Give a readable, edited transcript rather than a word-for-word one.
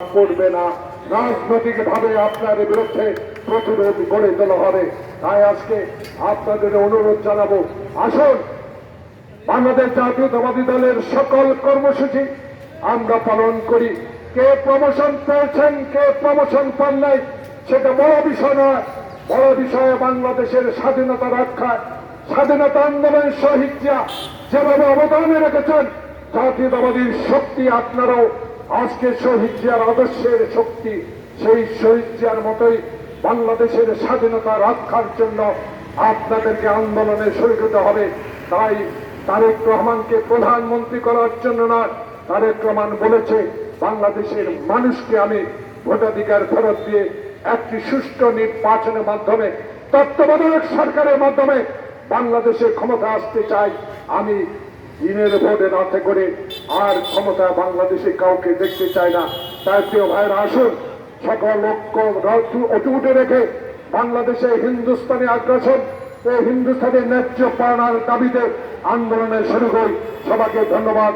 করবে না, রাজনৈতিকভাবে আপনার বিরুদ্ধে প্রতিরোধ গড়ে তোলা হবে। তাই আজকে আপনাদের অনুরোধ জানাবো, আসুন বাংলাদেশ জাতীয়তাবাদী দলের সকল কর্মসূচি আমরা পালন করি। কে প্রমোশন পেয়েছেন, কে প্রমোশন পান নাই, সেটা বড় বিষয় নয়। বড় বিষয়ে বাংলাদেশের স্বাধীনতা রক্ষায়, স্বাধীনতা আন্দোলনের শহীদরা যেভাবে অবদান রেখেছেন, জাতীয়তাবাদীর শক্তি আপনারাও আজকে শহীদ জিয়ার আদর্শের শক্তি, সেই শহীদ জিয়ার মতোই বাংলাদেশের স্বাধীনতা রক্ষার জন্য আপনাদেরকে আন্দোলনে শরীক হতে হবে। তাই তারেক রহমানকে প্রধানমন্ত্রী করার জন্য নয়, তারেক রহমান বলেছে বাংলাদেশের মানুষকে আমি ভোটাধিকার ফেরত দিয়ে একটি সুষ্ঠু নির্বাচনের মাধ্যমে, তত্ত্বাবধায়ক সরকারের মাধ্যমে বাংলাদেশে ক্ষমতা আসতে চাই। আমি দিনের ভোটে রাতে করে আর ক্ষমতা বাংলাদেশে কাউকে দেখতে চাই না। তাই প্রিয় ভাইরা, আসুন সকল লক্ষ্য অটুটে রেখে বাংলাদেশে হিন্দুস্তানি আগ্রাসন ও হিন্দুস্তানের ন্যায্য পাওনার দাবিতে আন্দোলনে শুরু করি। সবাইকে ধন্যবাদ।